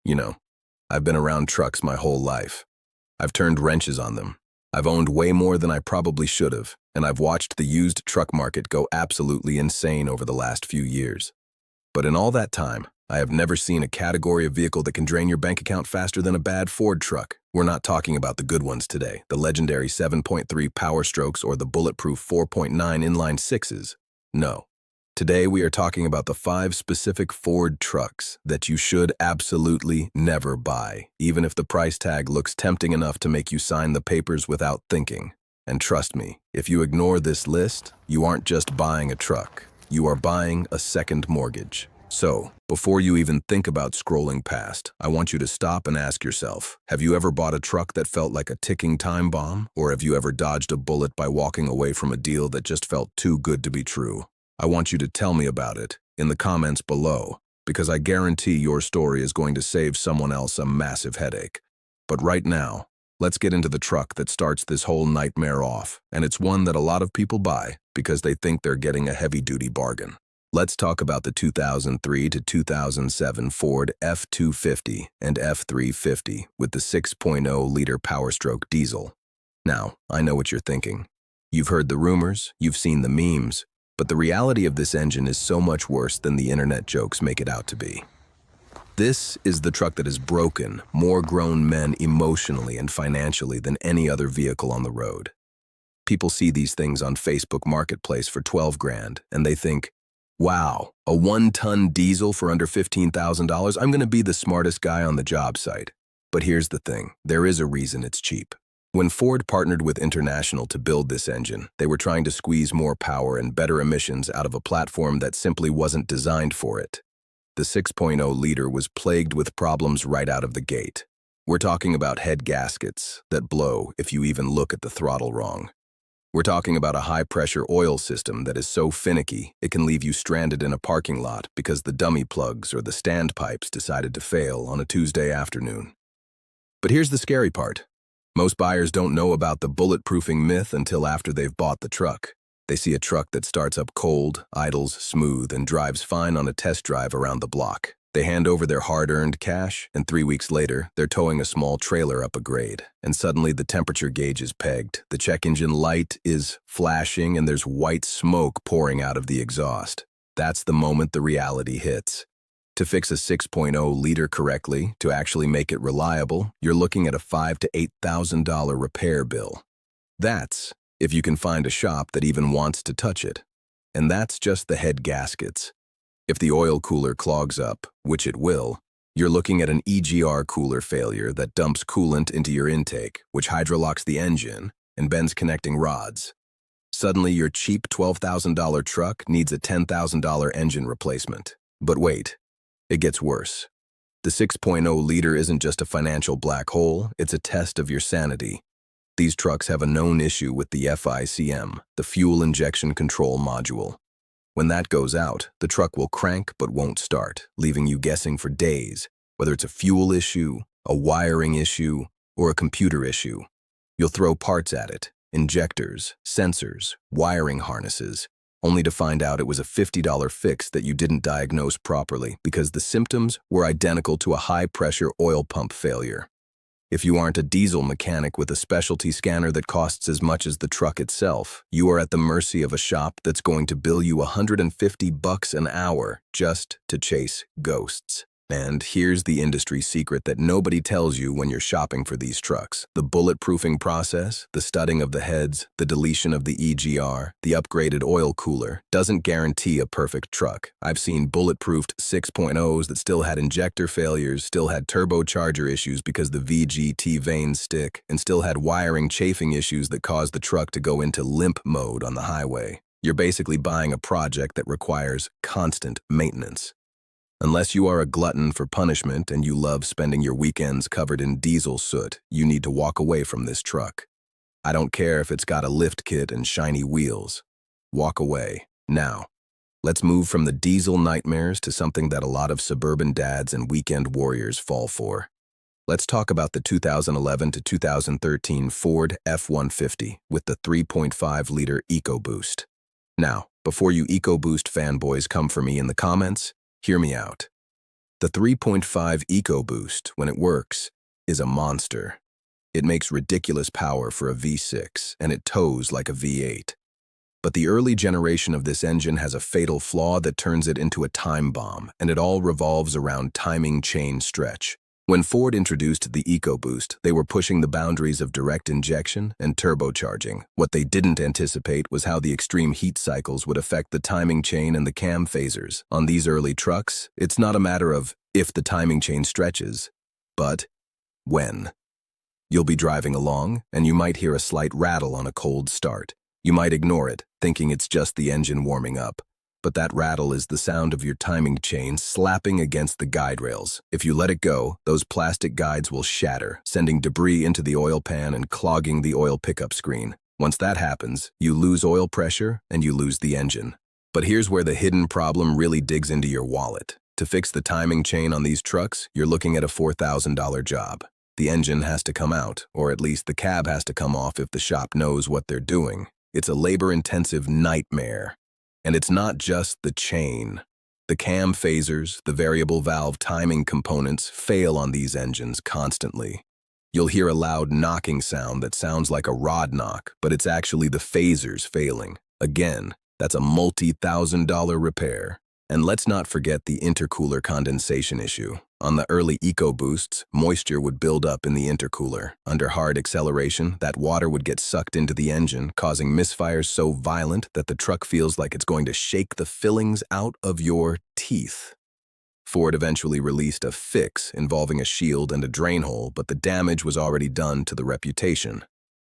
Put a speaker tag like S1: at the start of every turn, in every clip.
S1: You know, I've been around trucks my whole life. I've turned wrenches on them. I've owned way more than I probably should have, and I've watched the used truck market go absolutely insane over the last few years. But in all that time, I have never seen a category of vehicle that can drain your bank account faster than a bad Ford truck. We're not talking about the good ones today, the legendary 7.3 Power Strokes or the bulletproof 4.9 inline sixes. No. Today we are talking about the 5 specific Ford trucks that you should absolutely never buy, even if the price tag looks tempting enough to make you sign the papers without thinking. And trust me, if you ignore this list, you aren't just buying a truck, you are buying a second mortgage. So, before you even think about scrolling past, I want you to stop and ask yourself, have you ever bought a truck that felt like a ticking time bomb? Or have you ever dodged a bullet by walking away from a deal that just felt too good to be true? I want you to tell me about it in the comments below, because I guarantee your story is going to save someone else a massive headache. But right now, let's get into the truck that starts this whole nightmare off, and it's one that a lot of people buy because they think they're getting a heavy-duty bargain. Let's talk about the 2003 to 2007 Ford F-250 and F-350 with the 6.0-liter Powerstroke diesel. Now, I know what you're thinking. You've heard the rumors, you've seen the memes, but the reality of this engine is so much worse than the internet jokes make it out to be. This is the truck that has broken more grown men emotionally and financially than any other vehicle on the road. People see these things on Facebook Marketplace for 12 grand, and they think, wow, a 1-ton diesel for under $15,000? I'm going to be the smartest guy on the job site. But here's the thing, there is a reason it's cheap. When Ford partnered with International to build this engine, they were trying to squeeze more power and better emissions out of a platform that simply wasn't designed for it. The 6.0-liter was plagued with problems right out of the gate. We're talking about head gaskets that blow if you even look at the throttle wrong. We're talking about a high-pressure oil system that is so finicky it can leave you stranded in a parking lot because the dummy plugs or the standpipes decided to fail on a Tuesday afternoon. But here's the scary part. Most buyers don't know about the bulletproofing myth until after they've bought the truck. They see a truck that starts up cold, idles smooth, and drives fine on a test drive around the block. They hand over their hard-earned cash, and 3 weeks later, they're towing a small trailer up a grade. And suddenly the temperature gauge is pegged, the check engine light is flashing, and there's white smoke pouring out of the exhaust. That's the moment the reality hits. To fix a 6.0-liter correctly, to actually make it reliable, you're looking at a $5,000 to $8,000 repair bill. That's if you can find a shop that even wants to touch it. And that's just the head gaskets. If the oil cooler clogs up, which it will, you're looking at an EGR cooler failure that dumps coolant into your intake, which hydrolocks the engine and bends connecting rods. Suddenly, your cheap $12,000 truck needs a $10,000 engine replacement. But wait. It gets worse. The 6.0-liter isn't just a financial black hole, it's a test of your sanity. These trucks have a known issue with the FICM, the Fuel Injection Control Module. When that goes out, the truck will crank but won't start, leaving you guessing for days, whether it's a fuel issue, a wiring issue, or a computer issue. You'll throw parts at it, injectors, sensors, wiring harnesses, only to find out it was a $50 fix that you didn't diagnose properly because the symptoms were identical to a high-pressure oil pump failure. If you aren't a diesel mechanic with a specialty scanner that costs as much as the truck itself, you are at the mercy of a shop that's going to bill you $150 an hour just to chase ghosts. And here's the industry secret that nobody tells you when you're shopping for these trucks. The bulletproofing process, the studding of the heads, the deletion of the EGR, the upgraded oil cooler doesn't guarantee a perfect truck. I've seen bulletproofed 6.0s that still had injector failures, still had turbocharger issues because the VGT vanes stick, and still had wiring chafing issues that caused the truck to go into limp mode on the highway. You're basically buying a project that requires constant maintenance. Unless you are a glutton for punishment and you love spending your weekends covered in diesel soot, you need to walk away from this truck. I don't care if it's got a lift kit and shiny wheels. Walk away, now. Let's move from the diesel nightmares to something that a lot of suburban dads and weekend warriors fall for. Let's talk about the 2011 to 2013 Ford F-150 with the 3.5-liter EcoBoost. Now, before you EcoBoost fanboys come for me in the comments, hear me out. The 3.5 EcoBoost, when it works, is a monster. It makes ridiculous power for a V6, and it tows like a V8. But the early generation of this engine has a fatal flaw that turns it into a time bomb, and it all revolves around timing chain stretch. When Ford introduced the EcoBoost, they were pushing the boundaries of direct injection and turbocharging. What they didn't anticipate was how the extreme heat cycles would affect the timing chain and the cam phasers. On these early trucks, it's not a matter of if the timing chain stretches, but when. You'll be driving along, and you might hear a slight rattle on a cold start. You might ignore it, thinking it's just the engine warming up. But that rattle is the sound of your timing chain slapping against the guide rails. If you let it go, those plastic guides will shatter, sending debris into the oil pan and clogging the oil pickup screen. Once that happens, you lose oil pressure and you lose the engine. But here's where the hidden problem really digs into your wallet. To fix the timing chain on these trucks, you're looking at a $4,000 job. The engine has to come out, or at least the cab has to come off if the shop knows what they're doing. It's a labor-intensive nightmare. And it's not just the chain. The cam phasers, the variable valve timing components, fail on these engines constantly. You'll hear a loud knocking sound that sounds like a rod knock, but it's actually the phasers failing. Again, that's a multi-$1,000 repair. And let's not forget the intercooler condensation issue. On the early EcoBoosts, moisture would build up in the intercooler. Under hard acceleration, that water would get sucked into the engine, causing misfires so violent that the truck feels like it's going to shake the fillings out of your teeth. Ford eventually released a fix involving a shield and a drain hole, but the damage was already done to the reputation.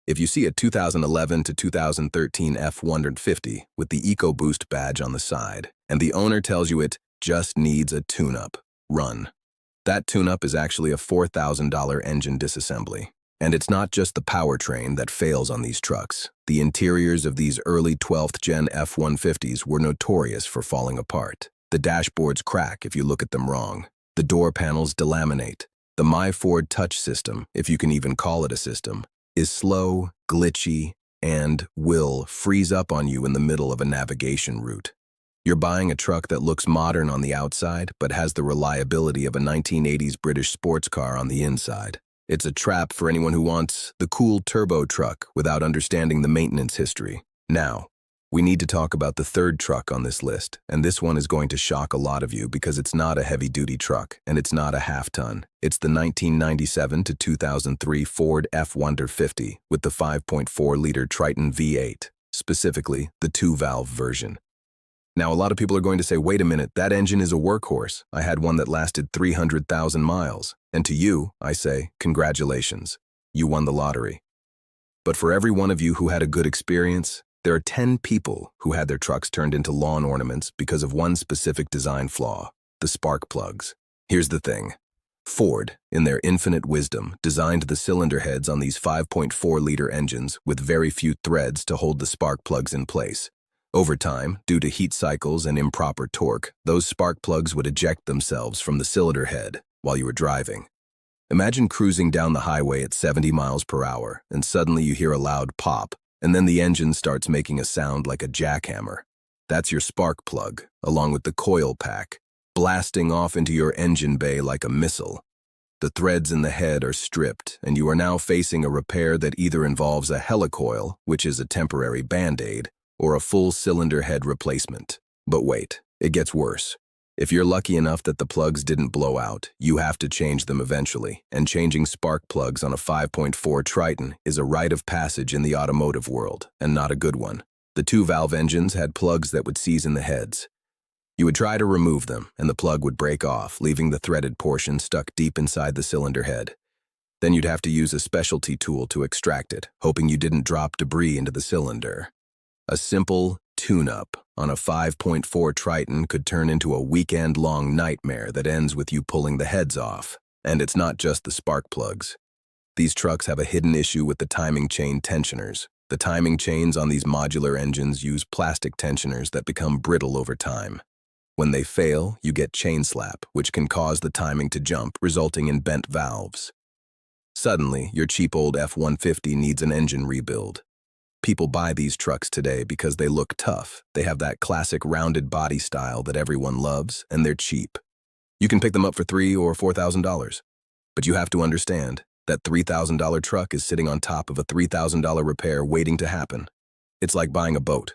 S1: If you see a 2011 to 2013 F-150 with the EcoBoost badge on the side, and the owner tells you it just needs a tune-up, run. That tune-up is actually a $4,000 engine disassembly. And it's not just the powertrain that fails on these trucks. The interiors of these early 12th gen F-150s were notorious for falling apart. The dashboards crack if you look at them wrong. The door panels delaminate. The MyFord Touch system, if you can even call it a system, is slow, glitchy, and will freeze up on you in the middle of a navigation route. You're buying a truck that looks modern on the outside, but has the reliability of a 1980s British sports car on the inside. It's a trap for anyone who wants the cool turbo truck without understanding the maintenance history. Now, we need to talk about the third truck on this list, and this one is going to shock a lot of you because it's not a heavy-duty truck, and it's not a half-ton. It's the 1997 to 2003 Ford F-150 with the 5.4-liter Triton V8, specifically the two-valve version. Now, a lot of people are going to say, wait a minute, that engine is a workhorse. I had one that lasted 300,000 miles. And to you, I say, congratulations. You won the lottery. But for every one of you who had a good experience, there are 10 people who had their trucks turned into lawn ornaments because of one specific design flaw, the spark plugs. Here's the thing. Ford, in their infinite wisdom, designed the cylinder heads on these 5.4-liter engines with very few threads to hold the spark plugs in place. Over time, due to heat cycles and improper torque, those spark plugs would eject themselves from the cylinder head while you were driving. Imagine cruising down the highway at 70 miles per hour, and suddenly you hear a loud pop, and then the engine starts making a sound like a jackhammer. That's your spark plug, along with the coil pack, blasting off into your engine bay like a missile. The threads in the head are stripped, and you are now facing a repair that either involves a helicoil, which is a temporary band-aid, or a full cylinder head replacement. But wait, it gets worse. If you're lucky enough that the plugs didn't blow out, you have to change them eventually, and changing spark plugs on a 5.4 Triton is a rite of passage in the automotive world, and not a good one. The two-valve engines had plugs that would seize in the heads. You would try to remove them, and the plug would break off, leaving the threaded portion stuck deep inside the cylinder head. Then you'd have to use a specialty tool to extract it, hoping you didn't drop debris into the cylinder. A simple tune-up on a 5.4 Triton could turn into a weekend-long nightmare that ends with you pulling the heads off. And it's not just the spark plugs. These trucks have a hidden issue with the timing chain tensioners. The timing chains on these modular engines use plastic tensioners that become brittle over time. When they fail, you get chain slap, which can cause the timing to jump, resulting in bent valves. Suddenly, your cheap old F-150 needs an engine rebuild. People buy these trucks today because they look tough. They have that classic rounded body style that everyone loves, and they're cheap. You can pick them up for $3,000 or $4,000. But you have to understand that $3,000 truck is sitting on top of a $3,000 repair waiting to happen. It's like buying a boat.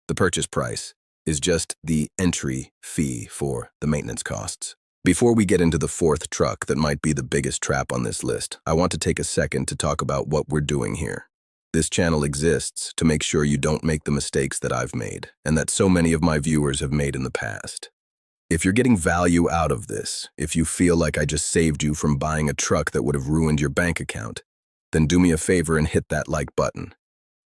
S1: The purchase price is just the entry fee for the maintenance costs. Before we get into the fourth truck that might be the biggest trap on this list, I want to take a second to talk about what we're doing here. This channel exists to make sure you don't make the mistakes that I've made and that so many of my viewers have made in the past. If you're getting value out of this, if you feel like I just saved you from buying a truck that would have ruined your bank account, then do me a favor and hit that like button.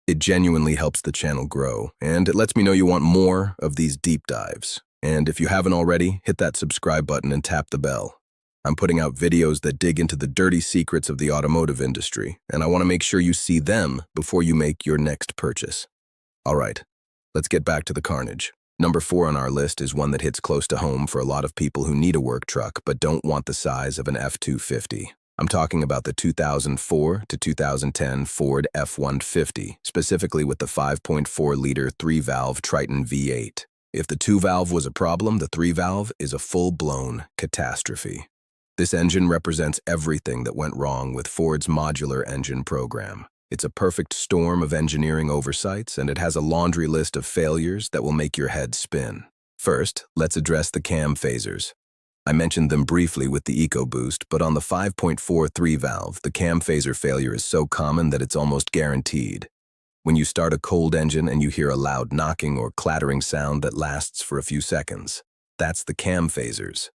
S1: It genuinely helps the channel grow, and it lets me know you want more of these deep dives. And if you haven't already, hit that subscribe button and tap the bell. I'm putting out videos that dig into the dirty secrets of the automotive industry, and I want to make sure you see them before you make your next purchase. All right, let's get back to the carnage. Number 4 on our list is one that hits close to home for a lot of people who need a work truck but don't want the size of an F-250. I'm talking about the 2004 to 2010 Ford F-150, specifically with the 5.4-liter 3-valve Triton V8. If the 2-valve was a problem, the 3-valve is a full-blown catastrophe. This engine represents everything that went wrong with Ford's modular engine program. It's a perfect storm of engineering oversights, and it has a laundry list of failures that will make your head spin. First, let's address the cam phasers. I mentioned them briefly with the EcoBoost, but on the 5.4 3-valve, the cam phaser failure is so common that it's almost guaranteed. When you start a cold engine and you hear a loud knocking or clattering sound that lasts for a few seconds, that's the cam phasers.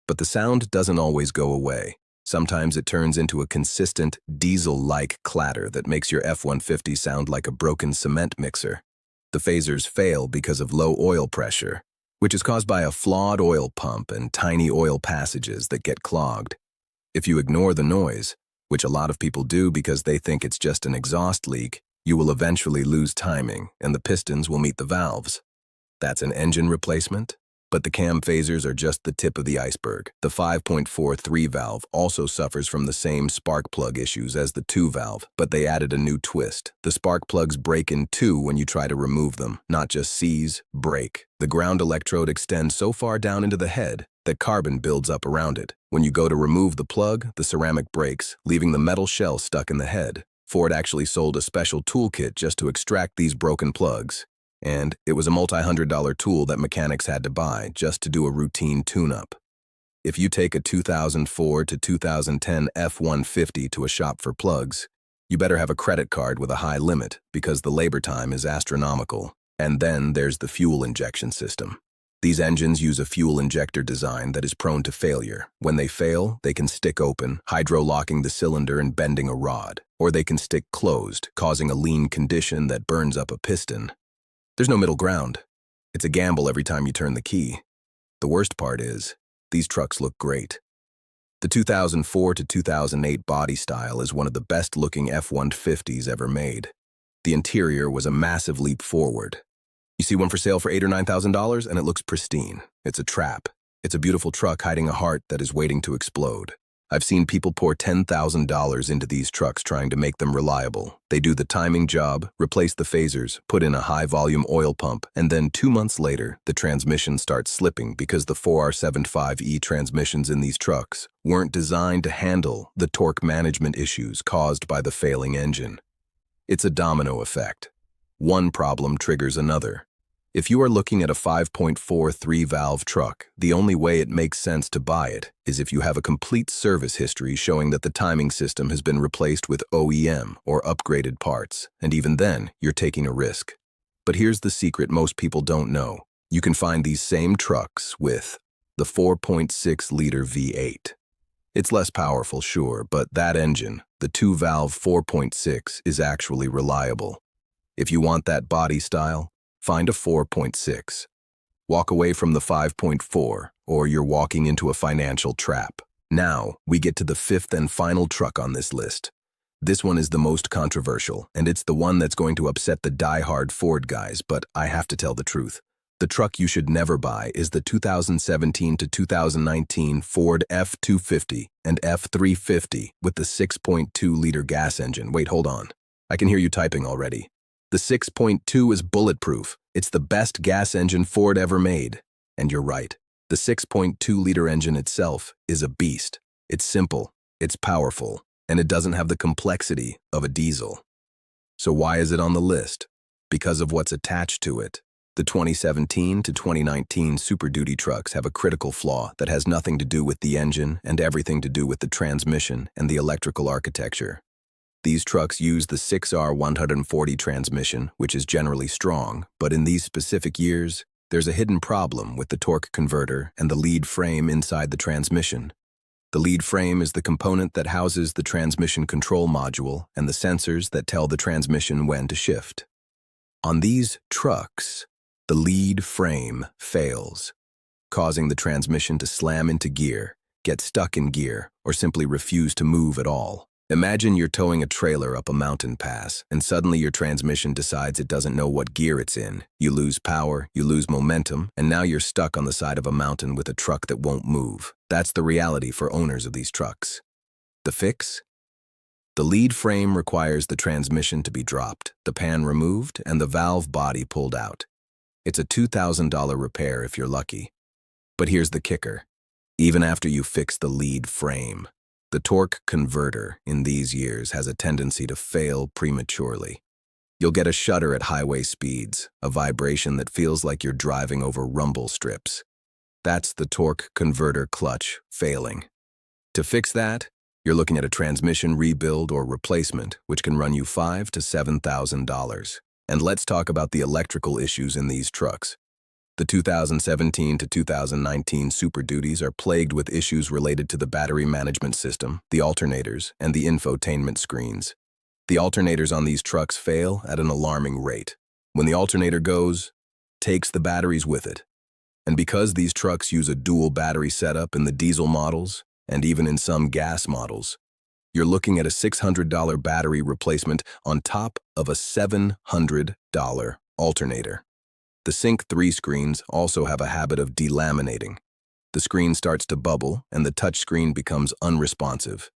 S1: But the sound doesn't always go away. Sometimes it turns into a consistent, diesel-like clatter that makes your F-150 sound like a broken cement mixer. The phasers fail because of low oil pressure, which is caused by a flawed oil pump and tiny oil passages that get clogged. If you ignore the noise, which a lot of people do because they think it's just an exhaust leak, you will eventually lose timing and the pistons will meet the valves. That's an engine replacement. But the cam phasers are just the tip of the iceberg. The 5.4 3-valve also suffers from the same spark plug issues as the 2-valve, but they added a new twist. The spark plugs break in two when you try to remove them, not just seize, break. The ground electrode extends so far down into the head that carbon builds up around it. When you go to remove the plug, the ceramic breaks, leaving the metal shell stuck in the head. Ford actually sold a special toolkit just to extract these broken plugs. And it was a multi-$100 tool that mechanics had to buy just to do a routine tune-up. If you take a 2004 to 2010 F-150 to a shop for plugs, you better have a credit card with a high limit because the labor time is astronomical. And then there's the fuel injection system. These engines use a fuel injector design that is prone to failure. When they fail, they can stick open, hydro-locking the cylinder and bending a rod, or they can stick closed, causing a lean condition that burns up a piston. There's no middle ground. It's a gamble every time you turn the key. The worst part is, these trucks look great. The 2004 to 2008 body style is one of the best-looking F-150s ever made. The interior was a massive leap forward. You see one for sale for $8,000 or $9,000 and it looks pristine. It's a trap. It's a beautiful truck hiding a heart that is waiting to explode. I've seen people pour $10,000 into these trucks trying to make them reliable. They do the timing job, replace the phasers, put in a high-volume oil pump, and then 2 months later, the transmission starts slipping because the 4R75E transmissions in these trucks weren't designed to handle the torque management issues caused by the failing engine. It's a domino effect. One problem triggers another. If you are looking at a 5.4 3-valve truck, the only way it makes sense to buy it is if you have a complete service history showing that the timing system has been replaced with OEM or upgraded parts, and even then, you're taking a risk. But here's the secret most people don't know. You can find these same trucks with the 4.6-liter V8. It's less powerful, sure, but that engine, the 2-valve 4.6, is actually reliable. If you want that body style, find a 4.6. Walk away from the 5.4, or you're walking into a financial trap. Now, we get to the fifth and final truck on this list. This one is the most controversial, and it's the one that's going to upset the die-hard Ford guys, but I have to tell the truth. The truck you should never buy is the 2017 to 2019 Ford F-250 and F-350 with the 6.2-liter gas engine. Wait, hold on. I can hear you typing already. The 6.2 is bulletproof. It's the best gas engine Ford ever made. And you're right. The 6.2-liter engine itself is a beast. It's simple, it's powerful, and it doesn't have the complexity of a diesel. So why is it on the list? Because of what's attached to it. The 2017 to 2019 Super Duty trucks have a critical flaw that has nothing to do with the engine and everything to do with the transmission and the electrical architecture. These trucks use the 6R140 transmission, which is generally strong, but in these specific years, there's a hidden problem with the torque converter and the lead frame inside the transmission. The lead frame is the component that houses the transmission control module and the sensors that tell the transmission when to shift. On these trucks, the lead frame fails, causing the transmission to slam into gear, get stuck in gear, or simply refuse to move at all. Imagine you're towing a trailer up a mountain pass, and suddenly your transmission decides it doesn't know what gear it's in. You lose power, you lose momentum, and now you're stuck on the side of a mountain with a truck that won't move. That's the reality for owners of these trucks. The fix? The lead frame requires the transmission to be dropped, the pan removed, and the valve body pulled out. It's a $2,000 repair if you're lucky. But here's the kicker. Even after you fix the lead frame, the torque converter in these years has a tendency to fail prematurely. You'll get a shudder at highway speeds, a vibration that feels like you're driving over rumble strips. That's the torque converter clutch failing. To fix that, you're looking at a transmission rebuild or replacement, which can run you $5,000 to $7,000. And let's talk about the electrical issues in these trucks. The 2017 to 2019 Super Duties are plagued with issues related to the battery management system, the alternators, and the infotainment screens. The alternators on these trucks fail at an alarming rate. When the alternator goes, takes the batteries with it. And because these trucks use a dual battery setup in the diesel models, and even in some gas models, you're looking at a $600 battery replacement on top of a $700 alternator. The Sync 3 screens also have a habit of delaminating. The screen starts to bubble and the touchscreen becomes unresponsive.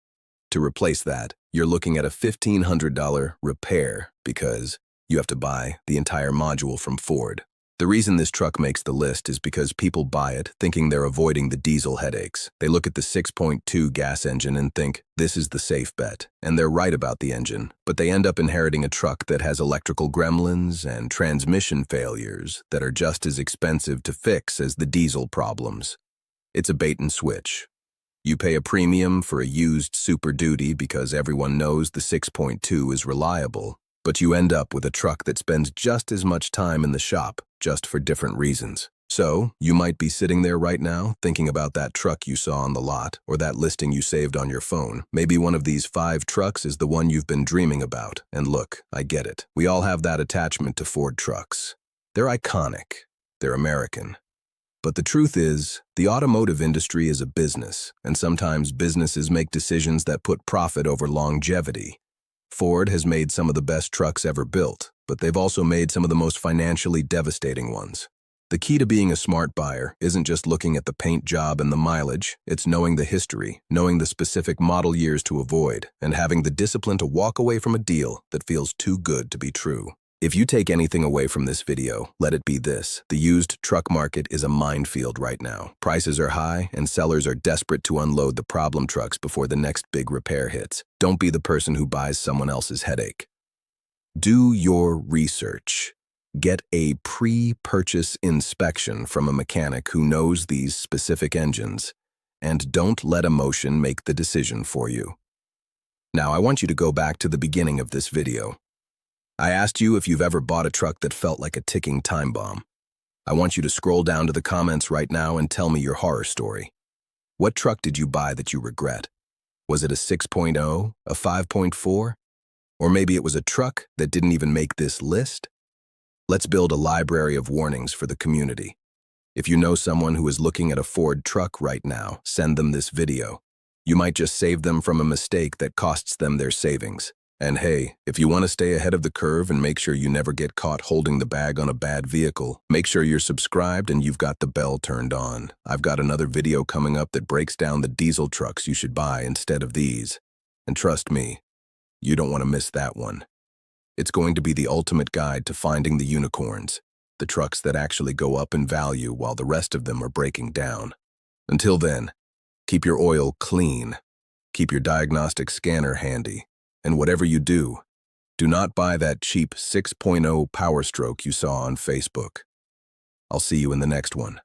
S1: To replace that, you're looking at a $1,500 repair because you have to buy the entire module from Ford. The reason this truck makes the list is because people buy it thinking they're avoiding the diesel headaches. They look at the 6.2 gas engine and think, this is the safe bet. And they're right about the engine, but they end up inheriting a truck that has electrical gremlins and transmission failures that are just as expensive to fix as the diesel problems. It's a bait and switch. You pay a premium for a used Super Duty because everyone knows the 6.2 is reliable, but you end up with a truck that spends just as much time in the shop, just for different reasons. So, you might be sitting there right now thinking about that truck you saw on the lot or that listing you saved on your phone. Maybe one of these 5 trucks is the one you've been dreaming about. And look, I get it. We all have that attachment to Ford trucks. They're iconic. They're American. But the truth is, the automotive industry is a business, and sometimes businesses make decisions that put profit over longevity. Ford has made some of the best trucks ever built, but they've also made some of the most financially devastating ones. The key to being a smart buyer isn't just looking at the paint job and the mileage, it's knowing the history, knowing the specific model years to avoid, and having the discipline to walk away from a deal that feels too good to be true. If you take anything away from this video, let it be this. The used truck market is a minefield right now. Prices are high, and sellers are desperate to unload the problem trucks before the next big repair hits. Don't be the person who buys someone else's headache. Do your research. Get a pre-purchase inspection from a mechanic who knows these specific engines, and don't let emotion make the decision for you. Now, I want you to go back to the beginning of this video. I asked you if you've ever bought a truck that felt like a ticking time bomb. I want you to scroll down to the comments right now and tell me your horror story. What truck did you buy that you regret? Was it a 6.0, a 5.4? Or maybe it was a truck that didn't even make this list? Let's build a library of warnings for the community. If you know someone who is looking at a Ford truck right now, send them this video. You might just save them from a mistake that costs them their savings. And hey, if you want to stay ahead of the curve and make sure you never get caught holding the bag on a bad vehicle, make sure you're subscribed and you've got the bell turned on. I've got another video coming up that breaks down the diesel trucks you should buy instead of these. And trust me, you don't want to miss that one. It's going to be the ultimate guide to finding the unicorns. the trucks that actually go up in value while the rest of them are breaking down. Until then, keep your oil clean, keep your diagnostic scanner handy, and whatever you do not buy that cheap 6.0 Power Stroke you saw on Facebook. I'll see you in the next one.